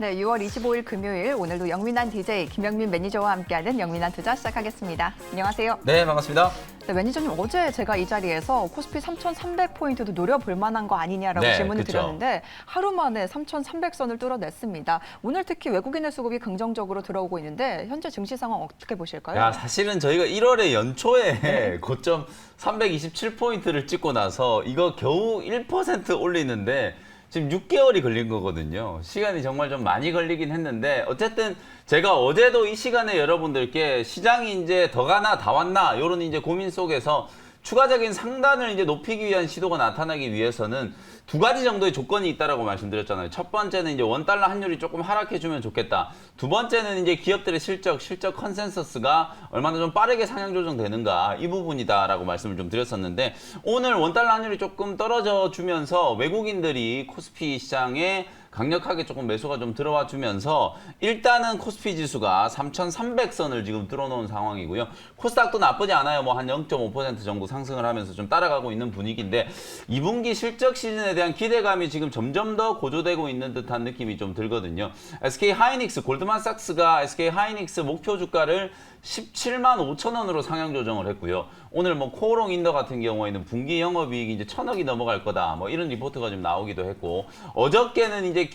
네, 6월 25일 금요일 오늘도 영민한 DJ 김영민 매니저와 함께하는 영민한 투자 시작하겠습니다. 안녕하세요. 네, 반갑습니다. 네, 매니저님 어제 제가 이 자리에서 코스피 3,300포인트도 노려볼 만한 거 아니냐라고 네, 질문을 그쵸. 드렸는데 하루 만에 3,300선을 뚫어냈습니다. 오늘 특히 외국인의 수급이 긍정적으로 들어오고 있는데 현재 증시 상황 어떻게 보실까요? 야, 사실은 저희가 1월에 연초에 고점 327포인트를 찍고 나서 이거 겨우 1% 올리는데 지금 6개월이 걸린 거거든요. 시간이 정말 좀 많이 걸리긴 했는데 어쨌든 제가 어제도 이 시간에 여러분들께 시장이 이제 더 가나 다 왔나 이런 이제 고민 속에서 추가적인 상단을 이제 높이기 위한 시도가 나타나기 위해서는 두 가지 정도의 조건이 있다라고 말씀드렸잖아요. 첫 번째는 이제 원달러 환율이 조금 하락해주면 좋겠다. 두 번째는 이제 기업들의 실적 컨센서스가 얼마나 좀 빠르게 상향 조정되는가 이 부분이다라고 말씀을 좀 드렸었는데 오늘 원달러 환율이 조금 떨어져 주면서 외국인들이 코스피 시장에 강력하게 조금 매수가 좀 들어와 주면서 일단은 코스피 지수가 3,300선을 지금 뚫어놓은 상황이고요. 코스닥도 나쁘지 않아요. 뭐 한 0.5% 정도 상승을 하면서 좀 따라가고 있는 분위기인데 2분기 실적 시즌에 대한 기대감이 지금 점점 더 고조되고 있는 듯한 느낌이 좀 들거든요. SK 하이닉스, 골드만삭스가 SK 하이닉스 목표 주가를 17만 5천 원으로 상향 조정을 했고요. 오늘 뭐 코오롱 인더 같은 경우에는 분기 영업이익이 이제 1,000억이 넘어갈 거다. 뭐 이런 리포트가 좀 나오기도 했고 어저께는 이제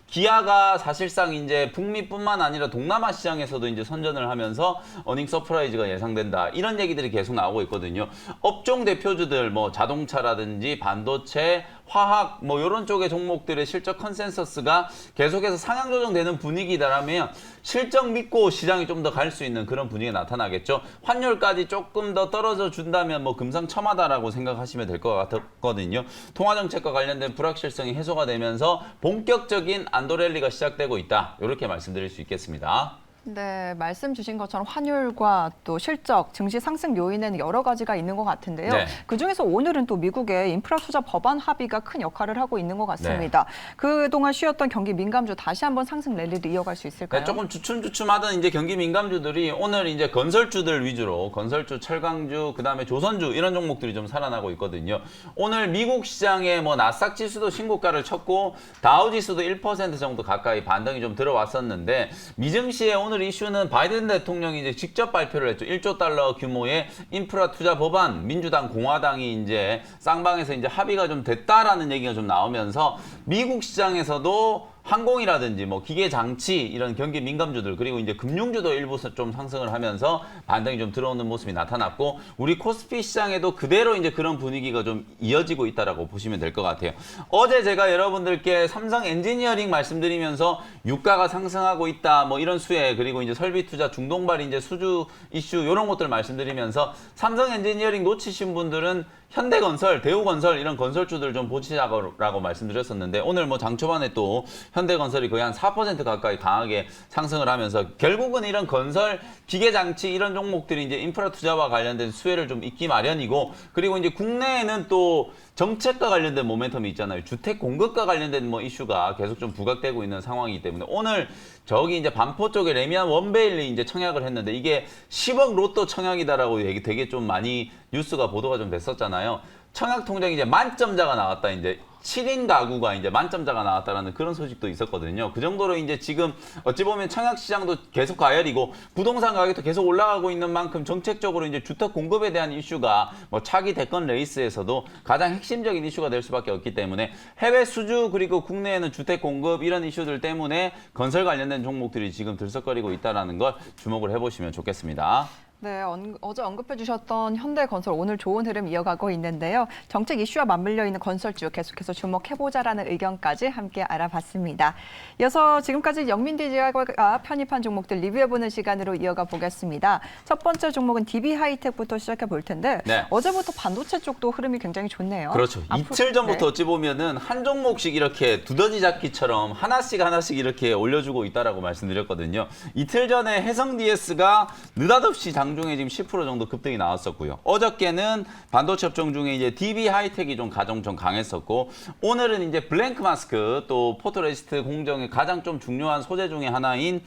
기아가 사실상 이제 북미뿐만 아니라 동남아 시장에서도 이제 선전을 하면서 어닝 서프라이즈가 예상된다. 이런 얘기들이 계속 나오고 있거든요. 업종 대표주들 뭐 자동차라든지 반도체, 화학 뭐 이런 쪽의 종목들의 실적 컨센서스가 계속해서 상향 조정되는 분위기다라면 실적 믿고 시장이 좀 더 갈 수 있는 그런 분위기가 나타나겠죠. 환율까지 조금 더 떨어져 준다면 뭐 금상첨화다라고 생각하시면 될 것 같거든요. 통화정책과 관련된 불확실성이 해소가 되면서 본격적인 안도랠리가 시작되고 있다. 이렇게 말씀드릴 수 있겠습니다. 네, 말씀 주신 것처럼 환율과 또 실적, 증시 상승 요인에는 여러 가지가 있는 것 같은데요. 네. 그중에서 오늘은 또 미국의 인프라 투자 법안 합의가 큰 역할을 하고 있는 것 같습니다. 그동안 쉬었던 경기 민감주 다시 한번 상승 랠리를 이어갈 수 있을까요? 네, 조금 주춤주춤하던 이제 경기 민감주들이 오늘 이제 건설주들 위주로 건설주, 철강주, 그다음에 조선주 이런 종목들이 좀 살아나고 있거든요. 오늘 미국 시장에 뭐 나스닥 지수도 신고가를 쳤고 다우 지수도 1% 정도 가까이 반등이 좀 들어왔었는데 미증시에 오늘 이슈는 바이든 대통령이 이제 직접 발표를 했죠. 1조 달러 규모의 인프라 투자 법안, 민주당, 공화당이 이제 쌍방에서 이제 합의가 좀 됐다라는 얘기가 좀 나오면서 미국 시장에서도 항공이라든지 뭐 기계 장치 이런 경기 민감주들 그리고 이제 금융주도 일부 좀 상승을 하면서 반등이 좀 들어오는 모습이 나타났고 우리 코스피 시장에도 그대로 이제 그런 분위기가 좀 이어지고 있다라고 보시면 될 것 같아요. 어제 제가 여러분들께 삼성 엔지니어링 말씀드리면서 유가가 상승하고 있다 뭐 이런 수혜 그리고 이제 설비 투자 중동발 이제 수주 이슈 이런 것들 말씀드리면서 삼성 엔지니어링 놓치신 분들은 현대건설, 대우건설 이런 건설주들 좀 보시라고 말씀드렸었는데 오늘 뭐 장 초반에 또 현대건설이 거의 한 4% 가까이 강하게 상승을 하면서 결국은 이런 건설, 기계장치 이런 종목들이 이제 인프라 투자와 관련된 수혜를 좀 잇기 마련이고 그리고 이제 국내에는 또 정책과 관련된 모멘텀이 있잖아요. 주택 공급과 관련된 뭐 이슈가 계속 좀 부각되고 있는 상황이기 때문에 오늘 저기 이제 반포 쪽에 레미안 원베일리 이제 청약을 했는데 이게 10억 로또 청약이다라고 얘기 되게 좀 많이 뉴스가 보도가 좀 됐었잖아요. 청약 통장이 이제 만점자가 나왔다. 이제 7인 가구가 이제 만점자가 나왔다라는 그런 소식도 있었거든요. 그 정도로 이제 지금 어찌 보면 청약 시장도 계속 가열이고 부동산 가격도 계속 올라가고 있는 만큼 정책적으로 이제 주택 공급에 대한 이슈가 뭐 차기 대권 레이스에서도 가장 핵심적인 이슈가 될 수밖에 없기 때문에 해외 수주 그리고 국내에는 주택 공급 이런 이슈들 때문에 건설 관련된 종목들이 지금 들썩거리고 있다는 걸 주목을 해보시면 좋겠습니다. 네, 어제 언급해 주셨던 현대건설 오늘 좋은 흐름 이어가고 있는데요. 정책 이슈와 맞물려 있는 건설주 계속해서 주목해보자라는 의견까지 함께 알아봤습니다. 이어서 지금까지 영민 DJ가 편입한 종목들 리뷰해보는 시간으로 이어가 보겠습니다. 첫 번째 종목은 DB 하이텍부터 시작해 볼 텐데 네. 어제부터 반도체 쪽도 흐름이 굉장히 좋네요. 그렇죠. 이틀 전부터 어찌 보면은 한 종목씩 이렇게 두더지 잡기처럼 하나씩 이렇게 올려주고 있다라고 말씀드렸거든요. 이틀 전에 해성 DS가 느닷없이 장중에 지금 10% 정도 급등이 나왔었고요. 어저께는 반도체 업종 중에 이제 DB 하이텍이 좀 가장 좀 강했었고 오늘은 이제 블랭크 마스크 또 포토레시스트 공정의 가장 좀 중요한 소재 중에 하나인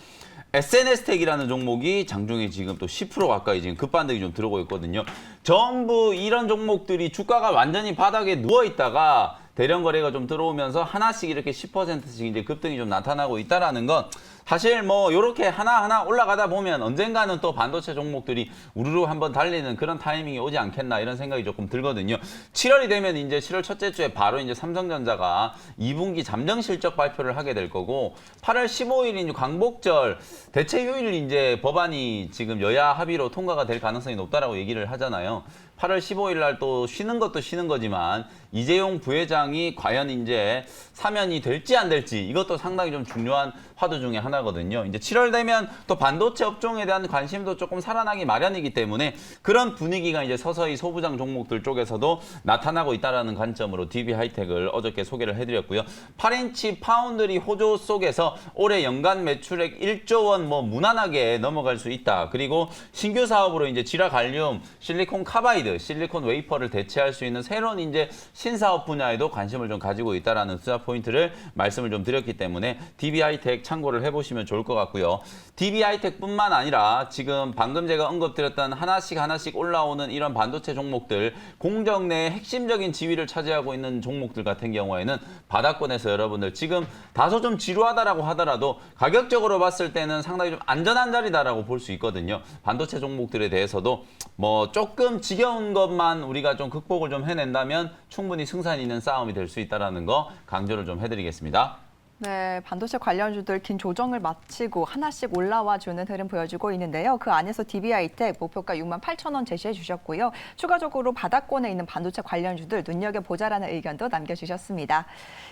SNS텍이라는 종목이 장중에 지금 또 10% 가까이 지금 급반등이 좀 들어오고 있거든요. 전부 이런 종목들이 주가가 완전히 바닥에 누워 있다가 대량 거래가 좀 들어오면서 하나씩 이렇게 10%씩 이제 급등이 좀 나타나고 있다라는 건 사실 뭐 이렇게 하나하나 올라가다 보면 언젠가는 또 반도체 종목들이 우르르 한번 달리는 그런 타이밍이 오지 않겠나 이런 생각이 조금 들거든요. 7월이 되면 이제 7월 첫째 주에 바로 이제 삼성전자가 2분기 잠정 실적 발표를 하게 될 거고 8월 15일이 이제 광복절 대체 휴일 이제 법안이 지금 여야 합의로 통과가 될 가능성이 높다라고 얘기를 하잖아요. 8월 15일 날 또 쉬는 것도 쉬는 거지만 이재용 부회장이 과연 이제 사면이 될지 안 될지 이것도 상당히 좀 중요한 화두 중에 하나거든요. 이제 7월 되면 또 반도체 업종에 대한 관심도 조금 살아나기 마련이기 때문에 그런 분위기가 이제 서서히 소부장 종목들 쪽에서도 나타나고 있다는 관점으로 DB 하이텍을 어저께 소개를 해드렸고요. 8인치 파운드리 호조 속에서 올해 연간 매출액 1조 원 뭐 무난하게 넘어갈 수 있다. 그리고 신규 사업으로 이제 지라갈륨, 실리콘 카바이드, 실리콘 웨이퍼를 대체할 수 있는 새로운 이제 신사업 분야에도 관심을 좀 가지고 있다라는 투자 포인트를 말씀을 좀 드렸기 때문에 DB 하이텍 참고를 해보시면 좋을 것 같고요. DB 하이텍뿐만 아니라 지금 방금 제가 언급드렸던 하나씩 올라오는 이런 반도체 종목들 공정 내 핵심적인 지위를 차지하고 있는 종목들 같은 경우에는 바닥권에서 여러분들 지금 다소 좀 지루하다라고 하더라도 가격적으로 봤을 때는 상당히 좀 안전한 자리다라고 볼 수 있거든요. 반도체 종목들에 대해서도 뭐 조금 지겨운 것만 우리가 좀 극복을 좀 해낸다면 충분히 승산 있는 싸움이 될 수 있다는 거 강조를 좀 해드리겠습니다. 네, 반도체 관련주들 긴 조정을 마치고 하나씩 올라와 주는 흐름 보여주고 있는데요. 그 안에서 DB하이텍 목표가 68,000원 제시해 주셨고요. 추가적으로 바닥권에 있는 반도체 관련주들 눈여겨보자라는 의견도 남겨주셨습니다.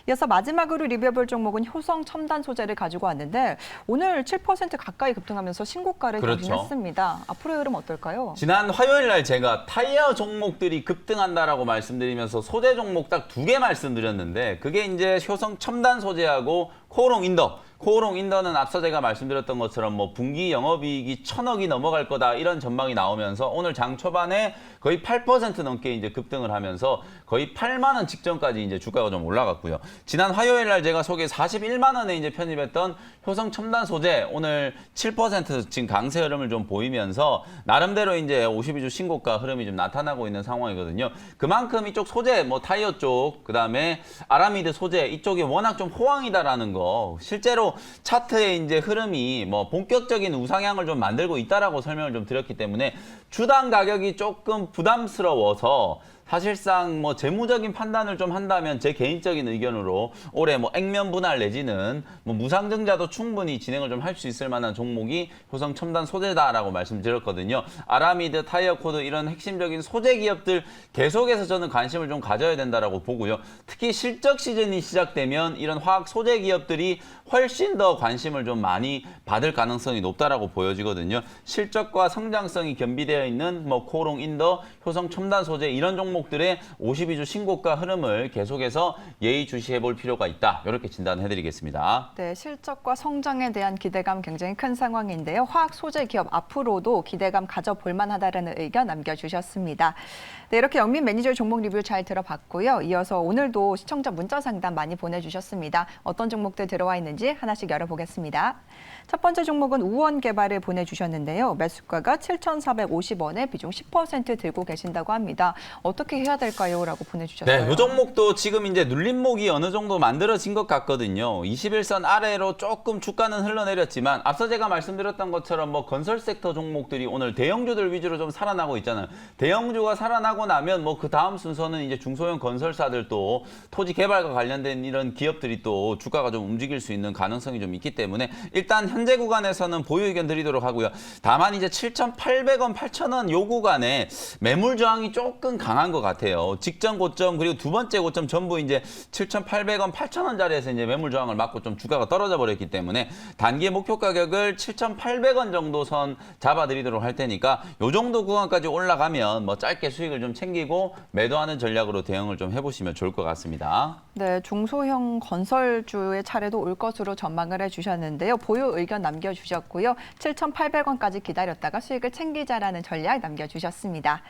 이어서 마지막으로 리뷰해볼 종목은 효성 첨단 소재를 가지고 왔는데 오늘 7% 가까이 급등하면서 신고가를 그렇죠. 경신했습니다. 앞으로의 흐름 어떨까요? 지난 화요일 날 제가 타이어 종목들이 급등한다라고 말씀드리면서 소재 종목 딱 2개 말씀드렸는데 그게 이제 효성 첨단 소재하고 코오롱 인더. 코오롱 인더는 앞서 제가 말씀드렸던 것처럼 뭐 분기 영업이익이 1,000억이 넘어갈 거다 이런 전망이 나오면서 오늘 장 초반에 거의 8% 넘게 이제 급등을 하면서 거의 8만 원 직전까지 이제 주가가 좀 올라갔고요. 지난 화요일 날 제가 소개 41만 원에 이제 편입했던 효성 첨단 소재 오늘 7% 지금 강세 흐름을 좀 보이면서 나름대로 이제 52주 신고가 흐름이 좀 나타나고 있는 상황이거든요. 그만큼 이쪽 소재 뭐 타이어 쪽 그다음에 아라미드 소재 이쪽이 워낙 좀 호황이다라는 거 실제로 차트의 이제 흐름이 뭐 본격적인 우상향을 좀 만들고 있다라고 설명을 좀 드렸기 때문에 주당 가격이 조금 부담스러워서 사실상 뭐 재무적인 판단을 좀 한다면 제 개인적인 의견으로 올해 뭐 액면 분할 내지는 뭐 무상증자도 충분히 진행을 좀 할 수 있을 만한 종목이 효성 첨단 소재다라고 말씀드렸거든요. 아라미드, 타이어코드 이런 핵심적인 소재 기업들 계속해서 저는 관심을 좀 가져야 된다라고 보고요. 특히 실적 시즌이 시작되면 이런 화학 소재 기업들이 훨씬 더 관심을 좀 많이 받을 가능성이 높다라고 보여지거든요. 실적과 성장성이 겸비되어 있는 뭐 코오롱 인더, 효성 첨단 소재 이런 종목들의 52주 신고가 흐름을 계속해서 예의주시해 볼 필요가 있다. 이렇게 진단해드리겠습니다. 네, 실적과 성장에 대한 기대감 굉장히 큰 상황인데요. 화학 소재 기업 앞으로도 기대감 가져볼 만하다라는 의견 남겨주셨습니다. 네, 이렇게 영민 매니저의 종목 리뷰 잘 들어봤고요. 이어서 오늘도 시청자 문자 상담 많이 보내주셨습니다. 어떤 종목들 들어와 있는지 하나씩 열어보겠습니다. 첫 번째 종목은 우원개발을 보내주셨는데요. 매수가가 7,450원에 비중 10% 들고 계신다고 합니다. 어떻게 해야 될까요? 라고 보내주셨어요. 네, 이 종목도 지금 이제 눌림목이 어느 정도 만들어진 것 같거든요. 21선 아래로 조금 주가는 흘러내렸지만 앞서 제가 말씀드렸던 것처럼 뭐 건설 섹터 종목들이 오늘 대형주들 위주로 좀 살아나고 있잖아요. 대형주가 살아나고 나면 뭐 그 다음 순서는 이제 중소형 건설사들 또 토지 개발과 관련된 이런 기업들이 또 주가가 좀 움직일 수 있는 가능성이 좀 있기 때문에 일단 현재 구간에서는 보유 의견 드리도록 하고요. 다만 이제 7,800원, 8,000원 요 구간에 매물 저항이 조금 강한 것 같아요. 직전 고점 그리고 두 번째 고점 전부 이제 7,800원, 8,000원 자리에서 이제 매물 저항을 맞고 좀 주가가 떨어져 버렸기 때문에 단기 목표 가격을 7,800원 정도 선 잡아드리도록 할 테니까 요 정도 구간까지 올라가면 뭐 짧게 수익을 좀 챙기고 매도하는 전략으로 대응을 좀 해보시면 좋을 것 같습니다. 네, 중소형 건설주의 차례도 올 것으로 전망을 해주셨는데요. 보유 의견 남겨주셨고요. 7,800원까지 기다렸다가 수익을 챙기자라는 전략 남겨주셨습니다.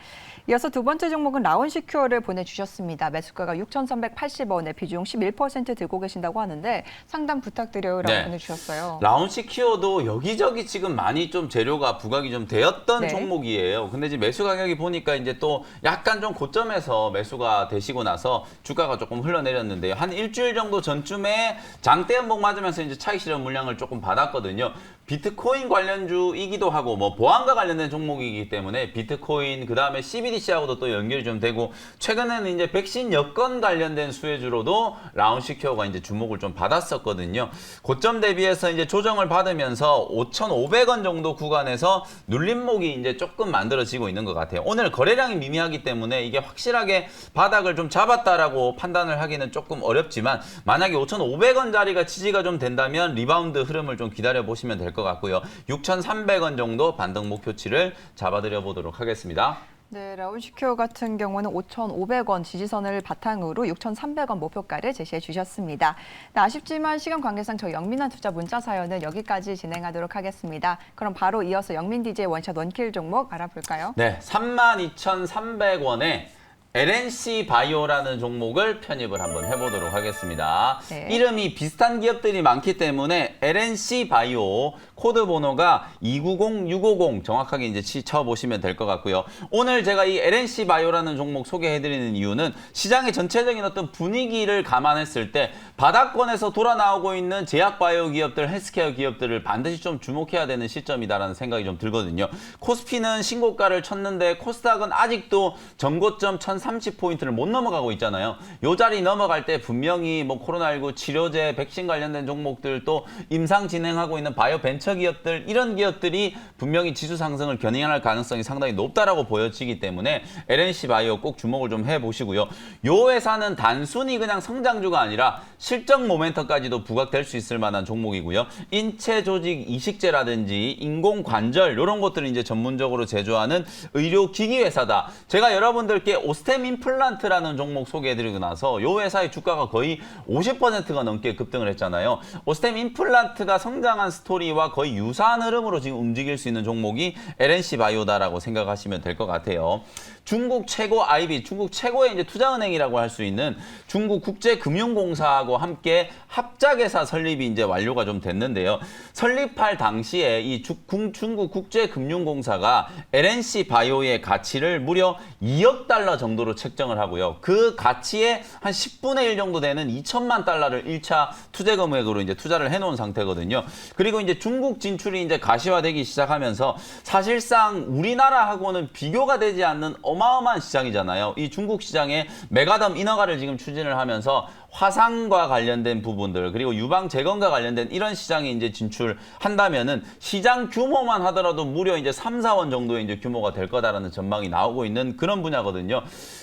이어서 두 번째 종목은 라오 라운시큐어를 보내주셨습니다. 매수가가 6,380원에 비중 11% 들고 계신다고 하는데 상담 부탁드려요라고 네. 보내주셨어요. 라운시큐어도 여기저기 지금 많이 좀 재료가 부각이 좀 되었던 네. 종목이에요. 근데 지금 매수 가격이 보니까 이제 또 약간 좀 고점에서 매수가 되시고 나서 주가가 조금 흘러내렸는데요. 한 일주일 정도 전쯤에 장대 연봉 맞으면서 이제 차익 실현 물량을 조금 받았거든요. 비트코인 관련주이기도 하고 뭐 보안과 관련된 종목이기 때문에 비트코인 그다음에 CBDC하고도 또 연결이 좀 되고 최근에는 이제 백신 여건 관련된 수혜주로도 라운시큐어가 이제 주목을 좀 받았었거든요. 고점 대비해서 이제 조정을 받으면서 5,500원 정도 구간에서 눌림목이 이제 조금 만들어지고 있는 것 같아요. 오늘 거래량이 미미하기 때문에 이게 확실하게 바닥을 좀 잡았다라고 판단을 하기는 조금 어렵지만 만약에 5,500원짜리가 지지가 좀 된다면 리바운드 흐름을 좀 기다려 보시면 될 것 같고요. 6,300원 정도 반등 목표치를 잡아드려 보도록 하겠습니다. 네, 라운시큐어 같은 경우는 5,500원 지지선을 바탕으로 6,300원 목표가를 제시해 주셨습니다. 네, 아쉽지만 시간 관계상 저희 영민한 투자 문자 사연은 여기까지 진행하도록 하겠습니다. 그럼 바로 이어서 영민 DJ 원샷 원킬 종목 알아볼까요? 네, 32,300원에 LNC 바이오라는 종목을 편입을 한번 해보도록 하겠습니다. 네. 이름이 비슷한 기업들이 많기 때문에 LNC 바이오 코드 번호가 290650 정확하게 이제 쳐보시면 될 것 같고요. 오늘 제가 이 LNC 바이오라는 종목 소개해드리는 이유는 시장의 전체적인 어떤 분위기를 감안했을 때 바닥권에서 돌아 나오고 있는 제약 바이오 기업들, 헬스케어 기업들을 반드시 좀 주목해야 되는 시점이다라는 생각이 좀 들거든요. 코스피는 신고가를 쳤는데 코스닥은 아직도 전고점 1030포인트를 못 넘어가고 있잖아요. 요 자리 넘어갈 때 분명히 뭐 코로나19 치료제, 백신 관련된 종목들 또 임상 진행하고 있는 바이오 벤처 기업들 이런 기업들이 분명히 지수 상승을 견인할 가능성이 상당히 높다라고 보여지기 때문에 LNC 바이오 꼭 주목을 좀 해보시고요. 요 회사는 단순히 그냥 성장주가 아니라 실적 모멘텀까지도 부각될 수 있을 만한 종목이고요. 인체 조직 이식제라든지 인공 관절 이런 것들을 이제 전문적으로 제조하는 의료기기 회사다. 제가 여러분들께 오스템 임플란트라는 종목 소개해드리고 나서 요 회사의 주가가 거의 50%가 넘게 급등을 했잖아요. 오스템 임플란트가 성장한 스토리와 거의 유사한 흐름으로 지금 움직일 수 있는 종목이 LNC 바이오다라고 생각하시면 될 것 같아요. 중국 최고 IB, 중국 최고의 이제 투자은행이라고 할 수 있는 중국 국제금융공사하고 함께 합작회사 설립이 이제 완료가 좀 됐는데요. 설립할 당시에 이 중국 국제금융공사가 LNC 바이오의 가치를 무려 2억 달러 정도로 책정을 하고요. 그 가치의 한 10분의 1 정도 되는 2천만 달러를 1차 투자 금액으로 이제 투자를 해놓은 상태거든요. 그리고 이제 중국 진출이 이제 가시화되기 시작하면서 사실상 우리나라하고는 비교가 되지 않는 어마어마한 시장이잖아요. 이 중국 시장에 메가덤 인허가를 지금 추진을 하면서 화상과 관련된 부분들 그리고 유방 재건과 관련된 이런 시장에 이제 진출한다면은 시장 규모만 하더라도 무려 이제 3, 4원 정도의 이제 규모가 될 거다라는 전망이 나오고 있는 그런 분야거든요.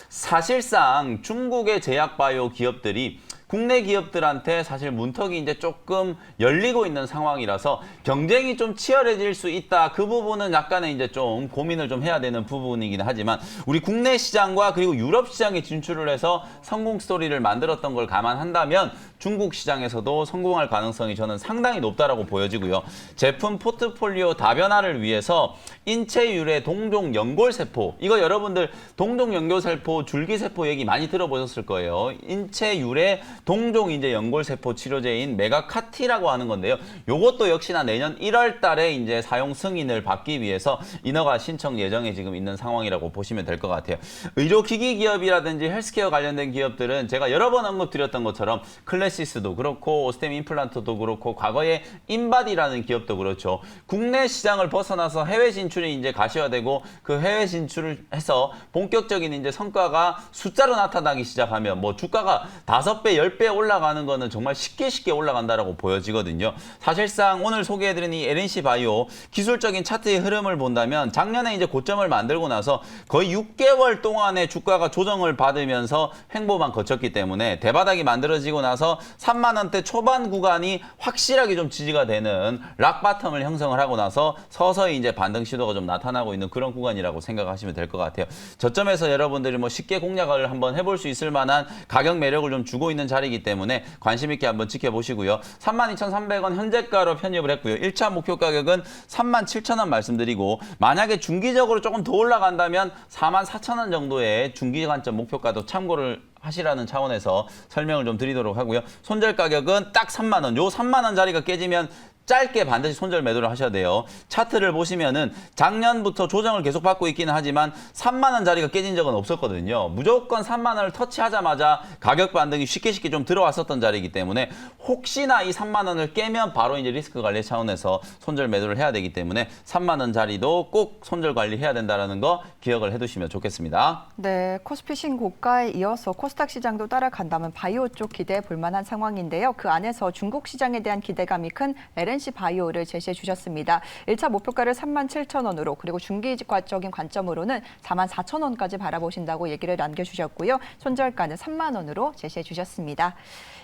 사실상 중국의 제약 바이오 기업들이 국내 기업들한테 사실 문턱이 이제 조금 열리고 있는 상황이라서 경쟁이 좀 치열해질 수 있다. 그 부분은 약간의 이제 좀 고민을 좀 해야 되는 부분이긴 하지만 우리 국내 시장과 그리고 유럽 시장에 진출을 해서 성공 스토리를 만들었던 걸 감안한다면 중국 시장에서도 성공할 가능성이 저는 상당히 높다라고 보여지고요. 제품 포트폴리오 다변화를 위해서 인체 유래 동종 연골세포 이거 여러분들 동종 연골세포 줄기세포 얘기 많이 들어보셨을 거예요. 인체 유래 동종 이제 연골세포 치료제인 메가카티라고 하는 건데요. 요것도 역시나 내년 1월 달에 이제 사용 승인을 받기 위해서 인허가 신청 예정에 지금 있는 상황이라고 보시면 될 것 같아요. 의료기기 기업이라든지 헬스케어 관련된 기업들은 제가 여러 번 언급드렸던 것처럼 클래시스도 그렇고 오스템 임플란트도 그렇고 과거에 인바디라는 기업도 그렇죠. 국내 시장을 벗어나서 해외 진출이 이제 가시화되고 그 해외 진출을 해서 본격적인 이제 성과가 숫자로 나타나기 시작하면 뭐 주가가 5배, 10배 올라가는 거는 정말 쉽게 올라간다라고 보여지거든요. 사실상 오늘 소개해드린 이 LNC 바이오 기술적인 차트의 흐름을 본다면 작년에 이제 고점을 만들고 나서 거의 6개월 동안의 주가가 조정을 받으면서 횡보만 거쳤기 때문에 대바닥이 만들어지고 나서 3만 원대 초반 구간이 확실하게 좀 지지가 되는 락바텀을 형성을 하고 나서 서서히 이제 반등 시도가 좀 나타나고 있는 그런 구간이라고 생각하시면 될 것 같아요. 저점에서 여러분들이 뭐 쉽게 공략을 한번 해볼 수 있을 만한 가격 매력을 좀 주고 있는 자리 자리이기 때문에 관심 있게 한번 지켜보시고요. 32,300원 현재가로 편입을 했고요. 1차 목표 가격은 37,000원 말씀드리고 만약에 중기적으로 조금 더 올라간다면 44,000원 정도의 중기 관점 목표가도 참고를 하시라는 차원에서 설명을 좀 드리도록 하고요. 손절 가격은 딱 3만 원. 요 3만 원 자리가 깨지면 짧게 반드시 손절 매도를 하셔야 돼요. 차트를 보시면은 작년부터 조정을 계속 받고 있기는 하지만 3만 원 자리가 깨진 적은 없었거든요. 무조건 3만 원을 터치하자마자 가격 반등이 쉽게 좀 들어왔었던 자리이기 때문에 혹시나 이 3만 원을 깨면 바로 이제 리스크 관리 차원에서 손절 매도를 해야 되기 때문에 3만 원 자리도 꼭 손절 관리해야 된다는 거 기억을 해두시면 좋겠습니다. 네, 코스피 신고가에 이어서 코스닥 시장도 따라간다면 바이오 쪽 기대해 볼 만한 상황인데요. 그 안에서 중국 시장에 대한 기대감이 큰 LNC 바이오를 제시해 주셨습니다. 1차 목표가를 37,000원으로 그리고 중기적인 관점으로는 44,000원까지 바라보신다고 얘기를 남겨주셨고요. 손절가는 3만 원으로 제시해 주셨습니다.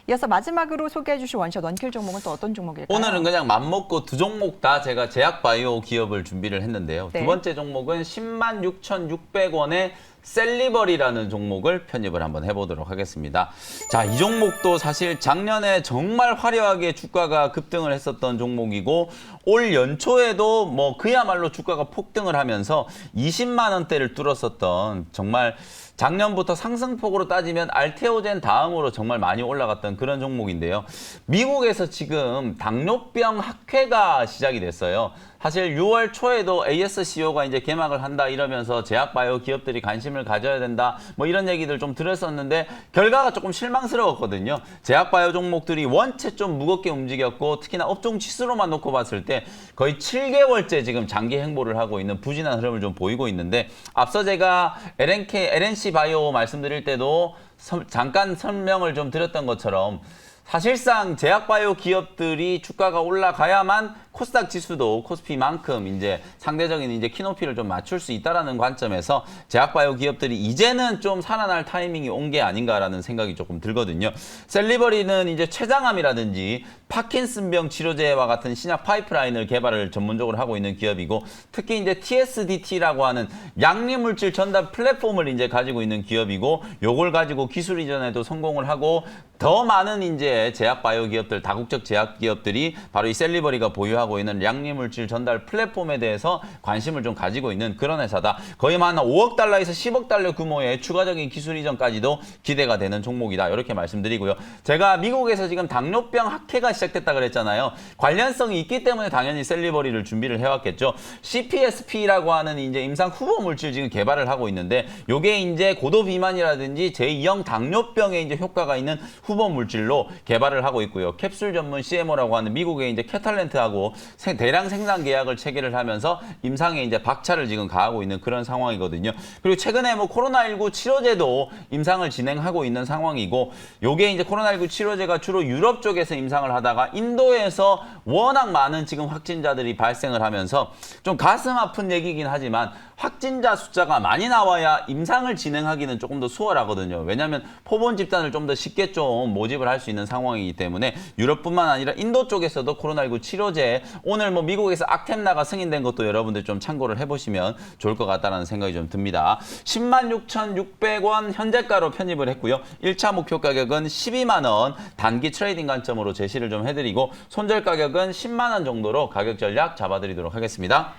이어서 마지막으로 소개해 주실 원샷 원킬 종목은 또 어떤 종목일까요? 오늘은 그냥 맘먹고 두 종목 다 제가 제약바이오 기업을 준비를 했는데요. 네. 두 번째 종목은 106,600원의 셀리버리라는 종목을 편입을 한번 해보도록 하겠습니다. 자, 이 종목도 사실 작년에 정말 화려하게 주가가 급등을 했었던 종목이고 올 연초에도 뭐 그야말로 주가가 폭등을 하면서 20만 원대를 뚫었었던 정말 작년부터 상승폭으로 따지면 알테오젠 다음으로 정말 많이 올라갔던 그런 종목인데요. 미국에서 지금 당뇨병 학회가 시작이 됐어요. 사실 6월 초에도 ASCO가 이제 개막을 한다 이러면서 제약바이오 기업들이 관심을 가져야 된다 뭐 이런 얘기들 좀 들었었는데 결과가 조금 실망스러웠거든요. 제약바이오 종목들이 원체 좀 무겁게 움직였고 특히나 업종 지수로만 놓고 봤을 때 거의 7개월째 지금 장기 행보를 하고 있는 부진한 흐름을 좀 보이고 있는데 앞서 제가 LNC 바이오 말씀드릴 때도 잠깐 설명을 좀 드렸던 것처럼 사실상 제약바이오 기업들이 주가가 올라가야만 코스닥 지수도 코스피만큼 이제 상대적인 이제 키높이를 좀 맞출 수 있다라는 관점에서 제약바이오 기업들이 이제는 좀 살아날 타이밍이 온 게 아닌가라는 생각이 조금 들거든요. 셀리버리는 이제 췌장암이라든지 파킨슨병 치료제와 같은 신약 파이프라인을 개발을 전문적으로 하고 있는 기업이고 특히 이제 TSDT라고 하는 양리물질 전달 플랫폼을 이제 가지고 있는 기업이고 요걸 가지고 기술 이전에도 성공을 하고 더 많은 이제 제약바이오 기업들, 다국적 제약 기업들이 바로 이 셀리버리가 보유하고 있는 양리물질 전달 플랫폼에 대해서 관심을 좀 가지고 있는 그런 회사다. 거의 한 5억 달러에서 10억 달러 규모의 추가적인 기술 이전까지도 기대가 되는 종목이다. 이렇게 말씀드리고요. 제가 미국에서 지금 당뇨병 학회가 시작됐다 그랬잖아요. 관련성이 있기 때문에 당연히 셀리버리를 준비를 해왔겠죠. CPSP라고 하는 이제 임상 후보 물질 지금 개발을 하고 있는데 요게 이제 고도 비만이라든지 제2형 당뇨병에 이제 효과가 있는 후보 물질로 개발을 하고 있고요. 캡슐 전문 CMO라고 하는 미국의 이제 캐탈렌트하고 대량 생산 계약을 체결을 하면서 임상에 이제 박차를 지금 가하고 있는 그런 상황이거든요. 그리고 최근에 뭐 코로나19 치료제도 임상을 진행하고 있는 상황이고 요게 이제 코로나19 치료제가 주로 유럽 쪽에서 임상을 하다가 인도에서 워낙 많은 지금 확진자들이 발생을 하면서 좀 가슴 아픈 얘기긴 하지만 확진자 숫자가 많이 나와야 임상을 진행하기는 조금 더 수월하거든요. 왜냐하면 포본 집단을 좀 더 쉽게 좀 모집을 할 수 있는 상황이기 때문에 유럽뿐만 아니라 인도 쪽에서도 코로나19 치료제 오늘 뭐 미국에서 악템나가 승인된 것도 여러분들 좀 참고를 해보시면 좋을 것 같다는 생각이 좀 듭니다. 106,600원 현재가로 편입을 했고요. 1차 목표 가격은 12만 원 단기 트레이딩 관점으로 제시를 좀 해드리고 손절 가격은 10만 원 정도로 가격 전략 잡아드리도록 하겠습니다.